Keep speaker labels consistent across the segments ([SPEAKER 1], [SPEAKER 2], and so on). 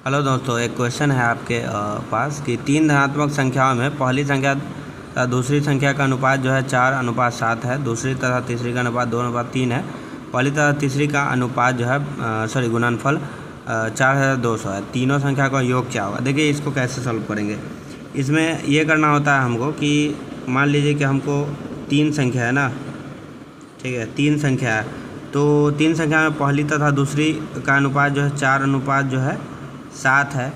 [SPEAKER 1] Hello दोस्तों, एक question है आपके पास कि तीन धनात्मक संख्याओं में पहली संख्या तथा दूसरी संख्या का अनुपात जो है 4:7 है, दूसरी तथा तीसरी का अनुपात 2:3 है, पहली तथा तीसरी का अनुपात जो है गुणनफल 4200 है। तीनों संख्या का योग क्या होगा? देखिए इसको कैसे सॉल्व करेंगे। इसमें ये करना होता है हमको कि मान लीजिए कि हमको तीन संख्या है ना, ठीक है, तीन संख्या है, तो तीन संख्या में पहली तथा दूसरी का अनुपात जो है 4:7 है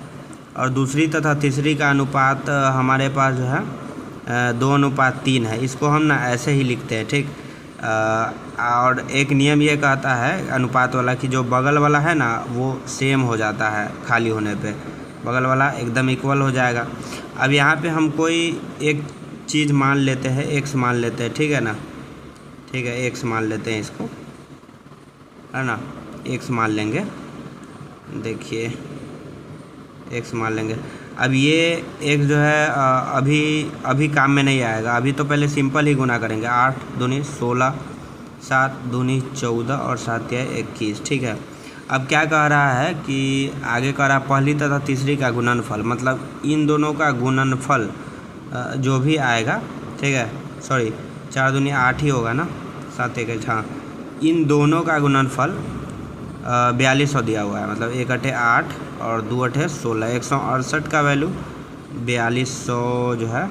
[SPEAKER 1] और दूसरी तथा तीसरी का अनुपात हमारे पास जो है 2:3 है। इसको हम ना ऐसे ही लिखते हैं, ठीक। और एक नियम ये कहता है अनुपात वाला कि जो बगल वाला है ना वो सेम हो जाता है, खाली होने पे बगल वाला एकदम इक्वल हो जाएगा। अब यहाँ पे हम कोई एक चीज़ मान लेते हैं, एक्स मान लेते हैं, ठीक है ना, ठीक है, एक्स मान लेते हैं, इसको है ना, एक्स मान लेंगे। देखिए एक्स मान लेंगे। अब ये एक्स जो है अभी काम में नहीं आएगा, अभी तो पहले सिंपल ही गुना करेंगे। 8 दूनी 16, 7 दूनी 14 और 7 या 21, ठीक है। अब क्या कह रहा है कि आगे कह रहा है पहली तथा तीसरी का गुणनफल, मतलब इन दोनों का गुणनफल जो भी आएगा, ठीक है, 4 दूनी 8 ही होगा ना, 7 1 हाँ, इन दोनों का गुणनफल 4200 दिया हुआ है, मतलब 1 8 8 और 2 8 16, 168 का वैल्यू 4200 जो है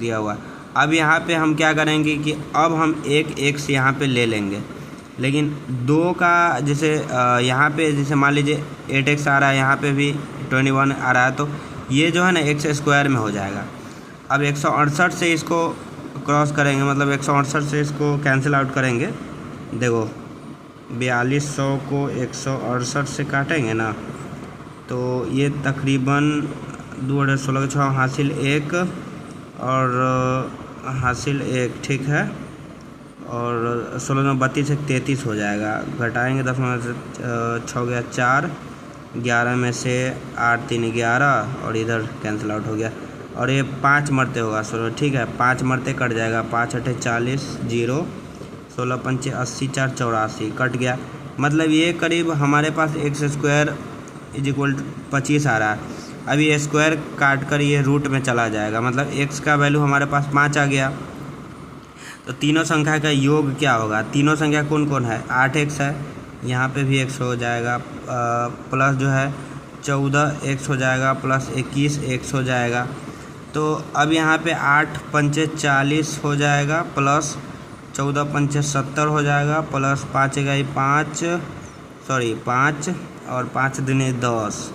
[SPEAKER 1] दिया हुआ है। अब यहाँ पे हम क्या करेंगे कि अब हम एक एक्स यहाँ पे ले लेंगे, लेकिन दो का जैसे यहाँ पे जैसे मान लीजिए 8x आ रहा है, यहाँ पे भी 21 आ रहा है, तो ये जो है ना x² में हो जाएगा। अब 168 से इसको क्रॉस करेंगे, मतलब 168 से इसको कैंसिल आउट करेंगे। देखो 4200 को 168 से काटेंगे ना, तो ये तकरीबन 2 8 16 6 हासिल 1 और हासिल 1, ठीक है, और 16 में 32 1 33 हो जाएगा। घटाएंगे 10 में से 6 गया 4, 11 में से 8 3 11 और इधर कैंसिल आउट हो गया, और ये 5 मरते होगा 16, ठीक है, 5 मरते कट जाएगा। 5 8 40 0, 16 5 80 4 84 कट गया। मतलब ये करीब हमारे पास x² = 25 आ रहा है। अब ये स्क्वायर काट कर ये रूट में चला जाएगा, मतलब x का वैल्यू हमारे पास 5 आ गया। तो तीनों संख्या का योग क्या होगा? तीनों संख्या कौन कौन है? 8x है, यहाँ पे भी x हो जाएगा, प्लस जो है 14x हो जाएगा, प्लस 21 x हो जाएगा। तो अब यहाँ पे 8 5 40 हो जाएगा, प्लस 14 5 70 हो जाएगा, प्लस 5 5 और 5 दूनी 10।